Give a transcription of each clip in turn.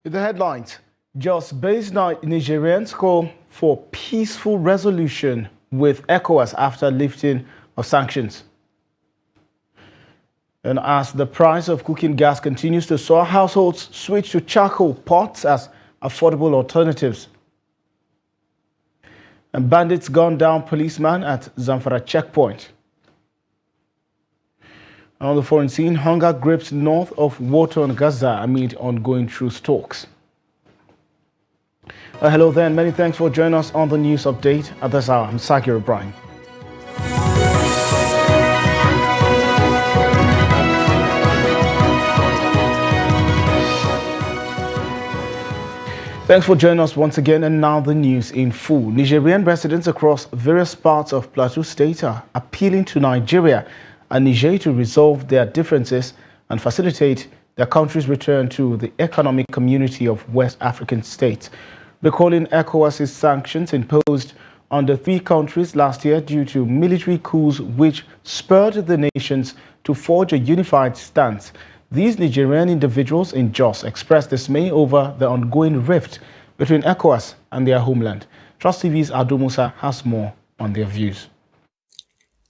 The headlines: Jos-based Nigerians call for peaceful resolution with ECOWAS after lifting of sanctions. And as the price of cooking gas continues to soar, households switch to charcoal pots as affordable alternatives. And bandits gun down policeman at Zamfara checkpoint. On the foreign scene, hunger grips north of water on Gaza amid ongoing truce talks. Hello there, and many thanks for joining us on the news update at this hour. I'm Sakir Ibrahim. Thanks for joining us once again, and now the news in full. Nigerian residents across various parts of Plateau State are appealing to Nigeria and Niger to resolve their differences and facilitate their country's return to the economic community of West African states. Recalling ECOWAS's sanctions imposed on the three countries last year due to military coups which spurred the nations to forge a unified stance. These Nigerian individuals in Jos expressed dismay over the ongoing rift between ECOWAS and their homeland. Trust TV's Ado Musa has more on their views.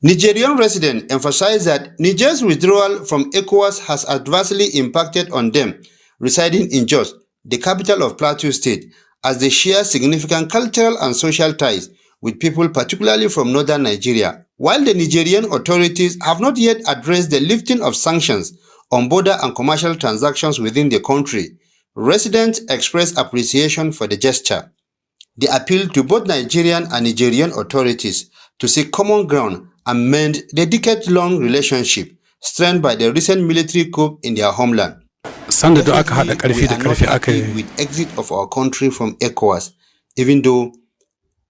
Nigerian residents emphasize that Niger's withdrawal from ECOWAS has adversely impacted on them residing in Jos, the capital of Plateau State, as they share significant cultural and social ties with people particularly from northern Nigeria. While the Nigerian authorities have not yet addressed the lifting of sanctions on border and commercial transactions within the country, residents express appreciation for the gesture. They appeal to both Nigerian and Nigerian authorities to seek common ground and mend the decade-long relationship strained by the recent military coup in their homeland. Sanda da aka hada karfi da karfi aka with exit of our country from ECOWAS, even though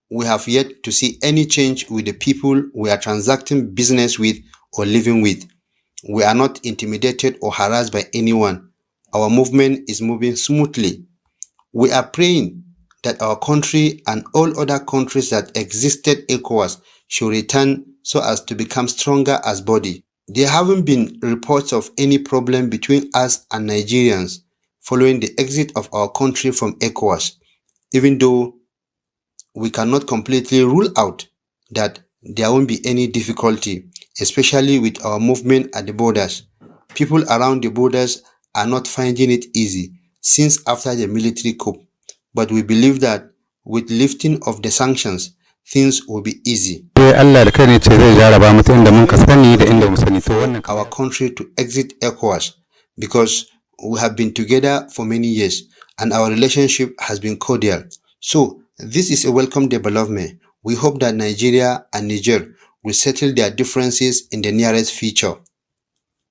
we have yet to see any change with the people we are transacting business with or living with. We are not intimidated or harassed by anyone. Our movement is moving smoothly. We are praying that our country and all other countries that existed ECOWAS should return so as to become stronger as body. There haven't been reports of any problem between us and Nigerians following the exit of our country from ECOWAS, even though we cannot completely rule out that there won't be any difficulty, especially with our movement at the borders. People around the borders are not finding it easy since after the military coup, but we believe that with lifting of the sanctions, things will be easy. Our country to exit ECOWAS because we have been together for many years and our relationship has been cordial. So this is a welcome development. We hope that Nigeria and Niger will settle their differences in the nearest future.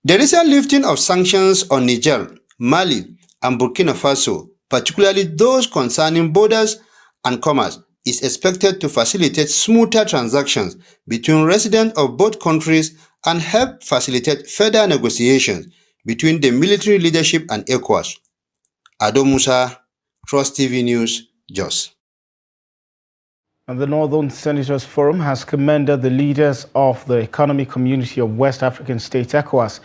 The recent lifting of sanctions on Niger, Mali, and Burkina Faso, particularly those concerning borders and commerce, is expected to facilitate smoother transactions between residents of both countries and help facilitate further negotiations between the military leadership and ECOWAS. Ado Musa, Trust TV News, Jos. And the Northern Senators Forum has commended the leaders of the Economic Community of West African States, ECOWAS,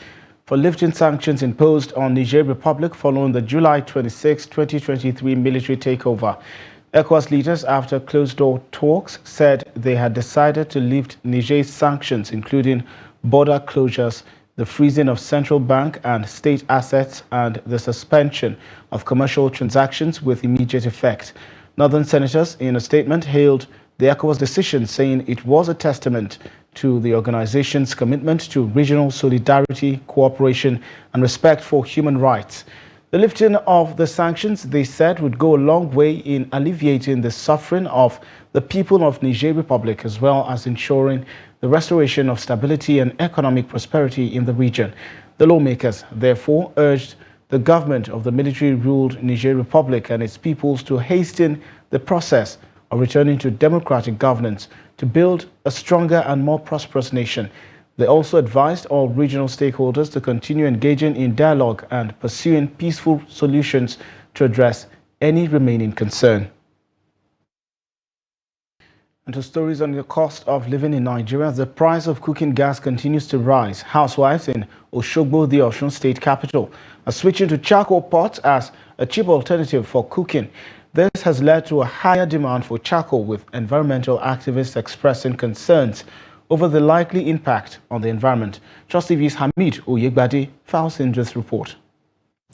for lifting sanctions imposed on Niger Republic following the July 26, 2023 military takeover. ECOWAS leaders, after closed-door talks, said they had decided to lift Niger's sanctions, including border closures, the freezing of central bank and state assets, and the suspension of commercial transactions with immediate effect. Northern senators, in a statement, hailed the ECOWAS decision, saying it was a testament to the organization's commitment to regional solidarity, cooperation, and respect for human rights. The lifting of the sanctions, they said, would go a long way in alleviating the suffering of the people of Niger Republic, as well as ensuring the restoration of stability and economic prosperity in the region. The lawmakers, therefore, urged the government of the military-ruled Niger Republic and its peoples to hasten the process of returning to democratic governance to build a stronger and more prosperous nation. They also advised all regional stakeholders to continue engaging in dialogue and pursuing peaceful solutions to address any remaining concern. And to stories on the cost of living in Nigeria, the price of cooking gas continues to rise. Housewives in Oshogbo, the Osun state capital, are switching to charcoal pots as a cheap alternative for cooking. This has led to a higher demand for charcoal, with environmental activists expressing concerns over the likely impact on the environment. Trust TV's Hamid Oyegbade files in this report.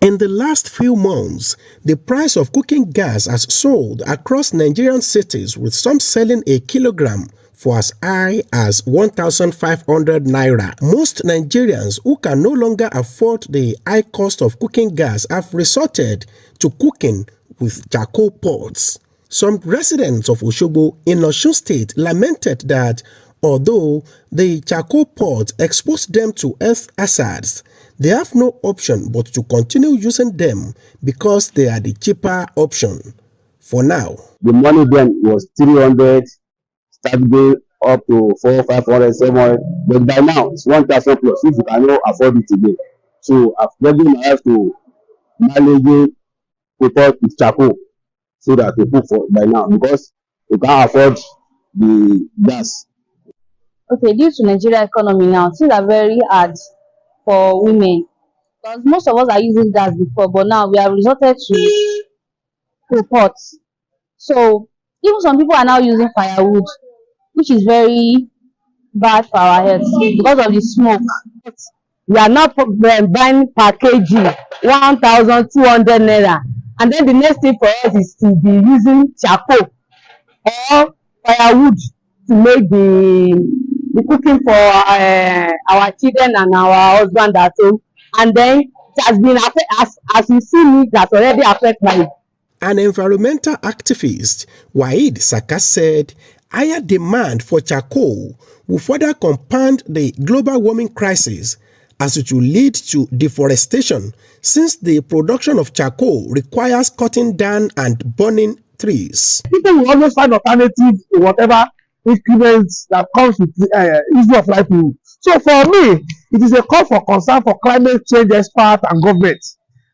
In the last few months, the price of cooking gas has soared across Nigerian cities, with some selling a kilogram for as high as 1,500 naira. Most Nigerians who can no longer afford the high cost of cooking gas have resorted to cooking with charcoal pots. Some residents of Oshogbo in Osun State lamented that although the charcoal pot exposed them to health hazards, they have no option but to continue using them because they are the cheaper option for now. The money then was 300, started going up to 400, 500, 700, but by now it's 1,000 plus if you cannot afford it today. So I've begging my wife to manage the pot with charcoal so that we cook for by now because we can't afford the gas. Okay, due to Nigeria economy now, things are very hard for women because most of us are using gas before, but now we have resorted to pots. So even some people are now using firewood, which is very bad for our health because of the smoke. We are now buying per kg 1,200 naira, and then the next thing for us is to be using charcoal or firewood to make the cooking for our children and our husband at home. And then it has been as you see me, that's already affected my. An environmental activist, Waheed Saka, said higher demand for charcoal will further compound the global warming crisis, as it will lead to deforestation, since the production of charcoal requires cutting down and burning trees. People will always find alternatives to whatever increments that comes with the issue of livelihood. So for me, it is a call for concern for climate change experts and government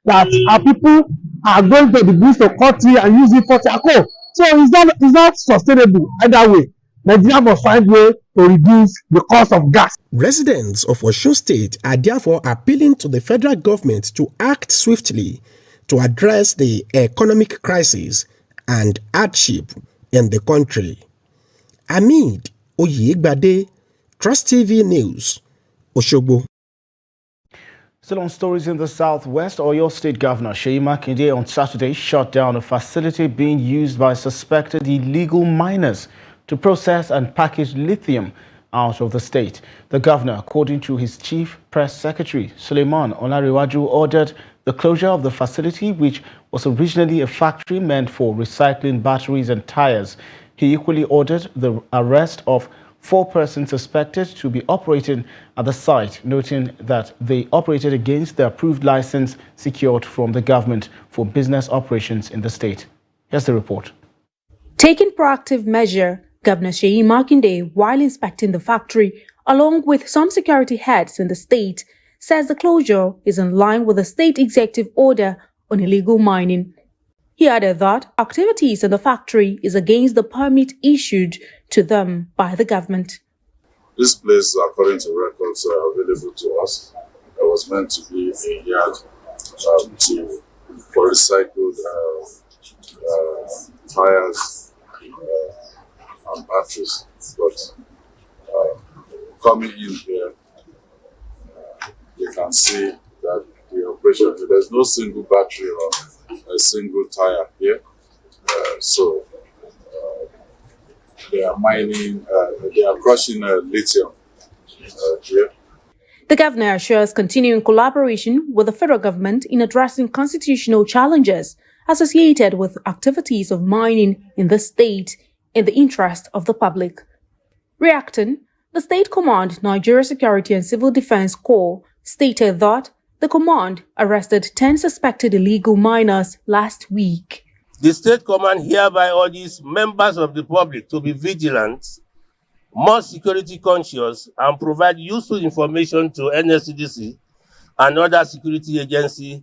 that our people are going to the bush to cut tree and use it for charcoal. So it's not sustainable either way. Nigeria must find a way to reduce the cost of gas. Residents of Osun State are therefore appealing to the federal government to act swiftly to address the economic crisis and hardship in the country. Hamid Oyegbade, Trust TV News, Oshogbo. Still on stories in the southwest, Oyo State Governor Seyi Makinde on Saturday shut down a facility being used by suspected illegal miners to process and package lithium out of the state. The governor, according to his chief press secretary, Suleiman Olarewaju, ordered the closure of the facility, which was originally a factory meant for recycling batteries and tires. He equally ordered the arrest of 4 persons suspected to be operating at the site, noting that they operated against the approved license secured from the government for business operations in the state. Here's the report. Taking proactive measure, Governor Seyi Makinde, while inspecting the factory, along with some security heads in the state, says the closure is in line with the state executive order on illegal mining. He added that activities in the factory is against the permit issued to them by the government. This place, according to records available to us, was meant to be a yard for recycled tires and batteries. But coming in here, you can see that the operation, there's no single battery or a single tire here. So they are mining, they are crushing lithium here. The governor assures continuing collaboration with the federal government in addressing constitutional challenges associated with activities of mining in the state in the interest of the public. Reacting, the State Command, Nigeria Security and Civil Defense Corps, stated that the command arrested 10 suspected illegal miners last week. The State Command hereby urges members of the public to be vigilant, more security conscious, and provide useful information to NSCDC and other security agencies.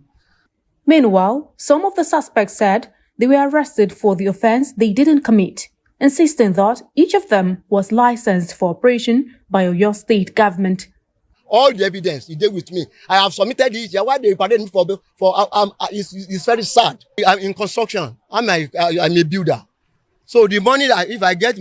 Meanwhile, some of the suspects said they were arrested for the offense they didn't commit insisting that each of them was licensed for operation by Oyo State government. All the evidence is there with me. I have submitted it. Why they parade me for it's very sad. I'm in construction. I'm a builder. So the money that if I get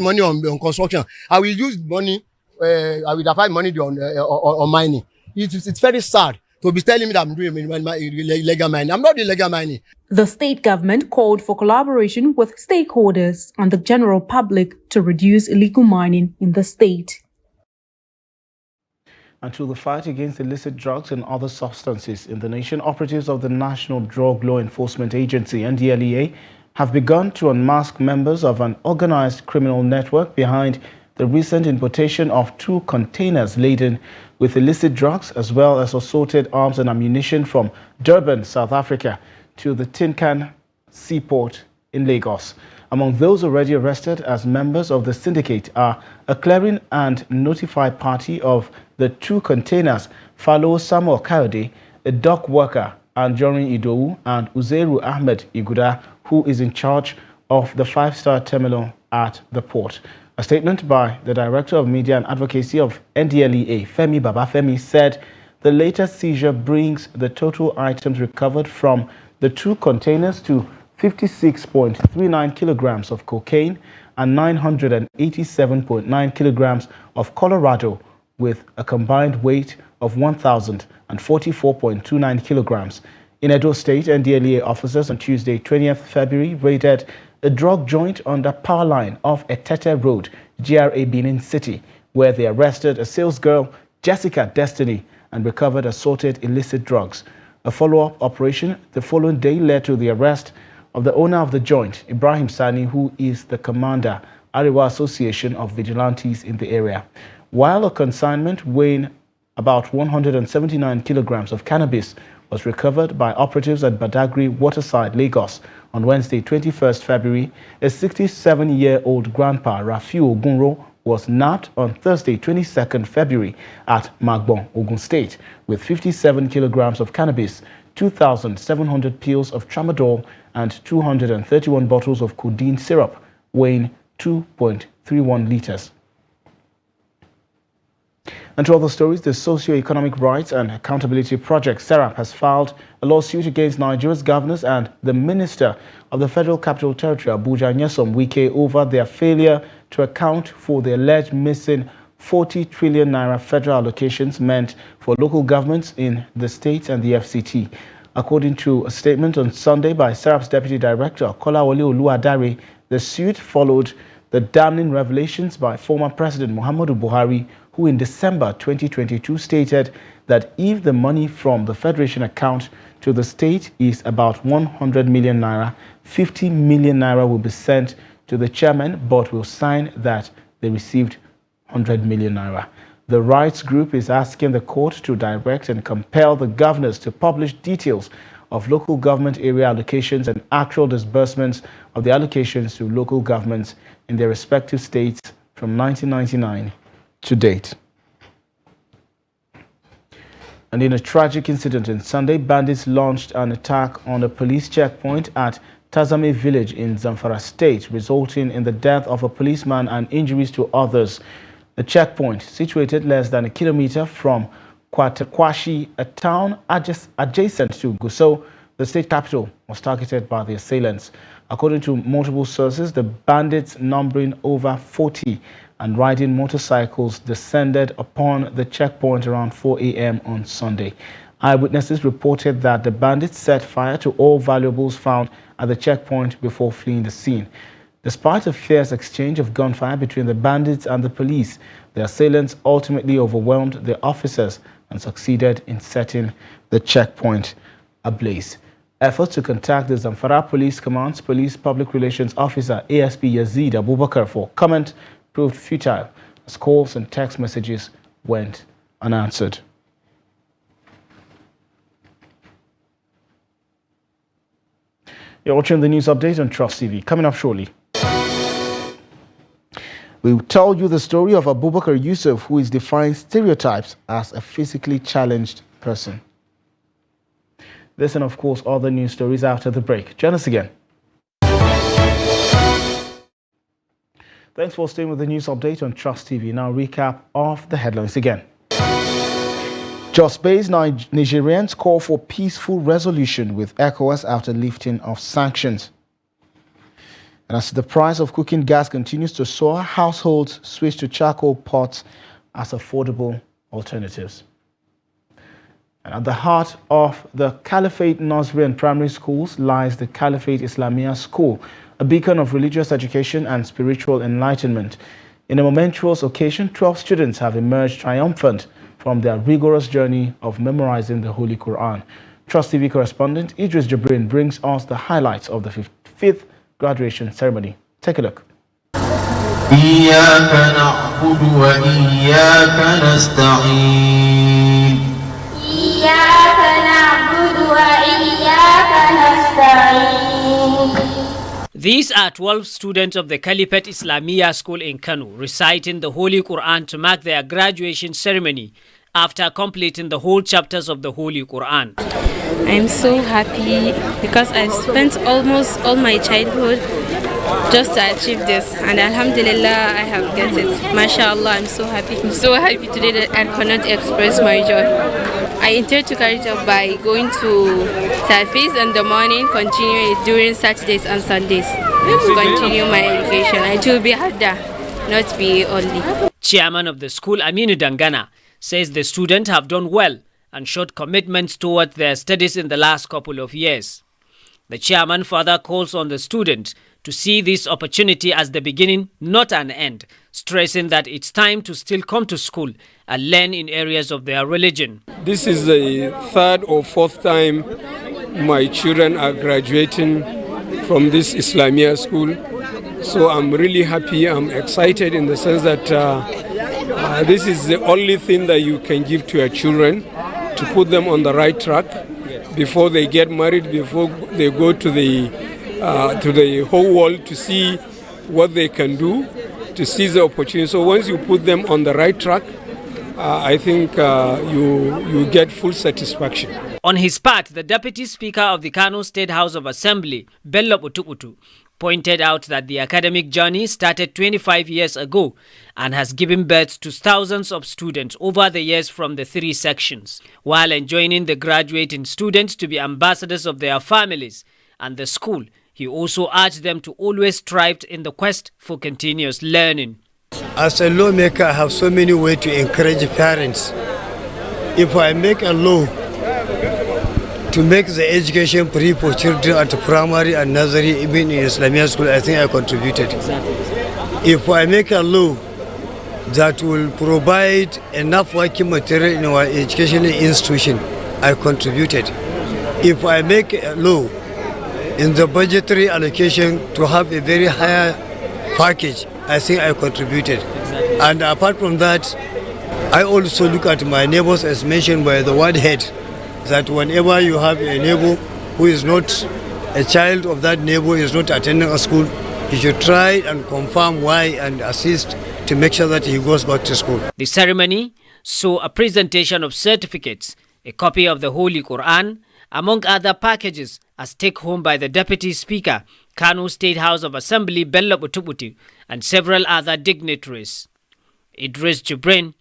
money on construction, I will use money. I will find money on mining. It's very sad to be telling me that I'm doing illegal mining. I'm not illegal mining. The state government called for collaboration with stakeholders and the general public to reduce illegal mining in the state. And to the fight against illicit drugs and other substances in the nation, operatives of the National Drug Law Enforcement Agency, NDLEA, have begun to unmask members of an organized criminal network behind the recent importation of 2 containers laden with illicit drugs as well as assorted arms and ammunition from Durban, South Africa, to the Tinkan seaport in Lagos. Among those already arrested as members of the syndicate are a clearing and notified party of the 2 containers, Falo Samuel Kayode, a dock worker, Anjorin Idowu, and Uzeru Ahmed Iguda, who is in charge of the 5-star terminal at the port. A statement by the Director of Media and Advocacy of NDLEA, Femi Babafemi, said the latest seizure brings the total items recovered from the 2 containers to 56.39 kilograms of cocaine and 987.9 kilograms of Colorado, with a combined weight of 1,044.29 kilograms. In Edo State, NDLEA officers on Tuesday, 20th February, raided a drug joint on the power line of Etete Road, GRA Benin City, where they arrested a salesgirl, Jessica Destiny, and recovered assorted illicit drugs. A follow-up operation the following day led to the arrest of the owner of the joint, Ibrahim Sani, who is the commander, Arewa Association of Vigilantes in the area. While a consignment weighing about 179 kilograms of cannabis was recovered by operatives at Badagry, Waterside, Lagos on Wednesday, 21st February, a 67-year-old grandpa, Rafiu Ogunro, was nabbed on Thursday, 22nd February at Magbon, Ogun State, with 57 kilograms of cannabis, 2,700 pills of tramadol, and 231 bottles of codeine syrup, weighing 2.31 liters. And to other stories, the Socio-Economic Rights and Accountability Project, SERAP, has filed a lawsuit against Nigeria's governors and the Minister of the Federal Capital Territory, Abuja, Nyesom Wike, over their failure to account for the alleged missing 40 trillion naira federal allocations meant for local governments in the state and the FCT. According to a statement on Sunday by SERAP's Deputy Director, Kolawole Oluwadare, the suit followed the damning revelations by former President Muhammadu Buhari, who in December 2022 stated that if the money from the Federation account to the state is about 100 million naira, 50 million naira will be sent to the chairman, but will sign that they received 100 million naira. The rights group is asking the court to direct and compel the governors to publish details of local government area allocations and actual disbursements of the allocations to local governments in their respective states from 1999 to date. And in a tragic incident on Sunday, bandits launched an attack on a police checkpoint at Tazame village in Zamfara state, resulting in the death of a policeman and injuries to others. The checkpoint, situated less than a kilometer from Kwatakwashi, a town adjacent to Gusau, the state capital, was targeted by the assailants. According to multiple sources, the bandits, numbering over 40 and riding motorcycles, descended upon the checkpoint around 4 a.m. on Sunday. Eyewitnesses reported that the bandits set fire to all valuables found at the checkpoint before fleeing the scene. Despite a fierce exchange of gunfire between the bandits and the police, the assailants ultimately overwhelmed the officers and succeeded in setting the checkpoint ablaze. Efforts to contact the Zamfara Police Command's Police Public Relations Officer, ASP Yazid Abubakar, for comment proved futile as calls and text messages went unanswered. You're watching the news update on Trust TV. Coming up shortly, we'll tell you the story of Abubakar Yusuf, who is defying stereotypes as a physically challenged person. This and, of course, other news stories after the break. Join us again. Thanks for staying with the news update on Trust TV. Now, recap of the headlines again. Just-based Nigerians call for peaceful resolution with ECOWAS after lifting of sanctions. And as the price of cooking gas continues to soar, households switch to charcoal pots as affordable alternatives. And at the heart of the Caliphate Nursery and Primary Schools lies the Caliphate Islamia School, a beacon of religious education and spiritual enlightenment. In a momentous occasion, 12 students have emerged triumphant from their rigorous journey of memorizing the Holy Quran. Trust TV correspondent Idris Jibrin brings us the highlights of the 5th graduation ceremony. Take a look. إياك نعبد وإياك نستعين إياك نعبد وإياك نستعين. These are 12 students of the Caliphate Islamia School in Kano reciting the Holy Quran to mark their graduation ceremony after completing the whole chapters of the Holy Quran. I'm so happy because I've spent almost all my childhood just to achieve this, and Alhamdulillah I have get it. MashaAllah, I'm so happy. I'm so happy today that I cannot express my joy. I intend to carry it out by going to Tafiz in the morning, continue it during Saturdays and Sundays to continue my education. It will be harder, not be only. Chairman of the school, Aminu Dangana, says the students have done well and showed commitments towards their studies in the last couple of years. The chairman further calls on the students to see this opportunity as the beginning, not an end, stressing that it's time to still come to school and learn in areas of their religion. This is the third or fourth time my children are graduating from this Islamia school. So I'm really happy, I'm excited in the sense that this is the only thing that you can give to your children to put them on the right track before they get married, before they go to the whole world to see what they can do, to seize the opportunity. So once you put them on the right track, I think you get full satisfaction. On his part, the Deputy Speaker of the Kano State House of Assembly, Bello Utukutu, pointed out that the academic journey started 25 years ago and has given birth to thousands of students over the years from the 3 sections, while enjoining the graduating students to be ambassadors of their families and the school. He also urged them to always strive in the quest for continuous learning. As a lawmaker, I have so many ways to encourage parents. If I make a law to make the education free for children at primary and nursery, even in Islamia school, I think I contributed. If I make a law that will provide enough working material in our educational institution, I contributed. If I make a law in the budgetary allocation to have a very high package, I think I contributed. And apart from that, I also look at my neighbors as mentioned by the ward head, that whenever you have a neighbor who is not a child of that neighbor, is not attending a school, you should try and confirm why and assist to make sure that he goes back to school. The ceremony saw a presentation of certificates, a copy of the Holy Quran, among other packages, as take home by the Deputy Speaker, Kano State House of Assembly, Bello Utukutu, and several other dignitaries. Idris Jibrin,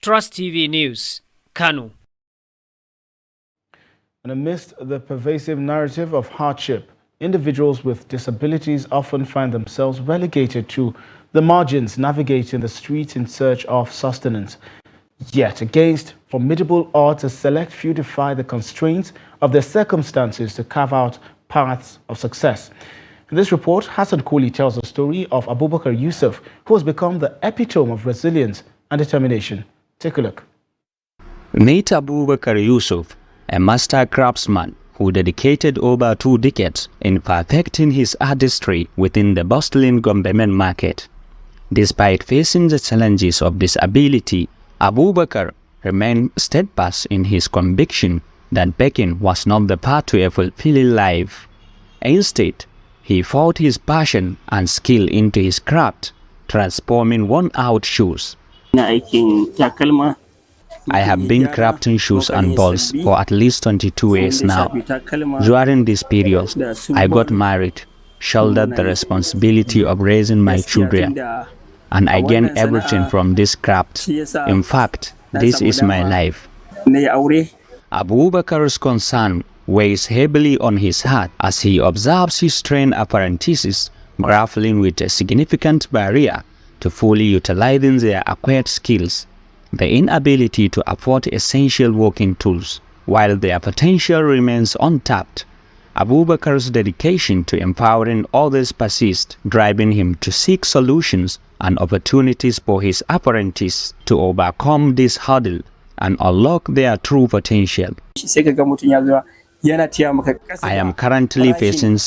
Trust TV News, Kano. And amidst the pervasive narrative of hardship, individuals with disabilities often find themselves relegated to the margins, navigating the streets in search of sustenance. Yet, against formidable odds, a select few defy the constraints of their circumstances to carve out paths of success. In this report, Hassan Koli tells the story of Abubakar Yusuf, who has become the epitome of resilience and determination. Take a look. Meet Abubakar Yusuf, a master craftsman who dedicated over 2 decades in perfecting his artistry within the bustling Gombemen market. Despite facing the challenges of disability, Abubakar remained steadfast in his conviction that begging was not the path to a fulfilling life. Instead, he poured his passion and skill into his craft, transforming worn-out shoes. I have been crafting shoes and balls for at least 22 years now. During this period, I got married, shouldered the responsibility of raising my children, and I gained everything from this craft. In fact, this is my life. Abubakar's concern weighs heavily on his heart as he observes his trained apprentices grappling with a significant barrier to fully utilizing their acquired skills, the inability to afford essential working tools, while their potential remains untapped. Abubakar's dedication to empowering others persists, driving him to seek solutions and opportunities for his apprentices to overcome this hurdle and unlock their true potential. I am currently facing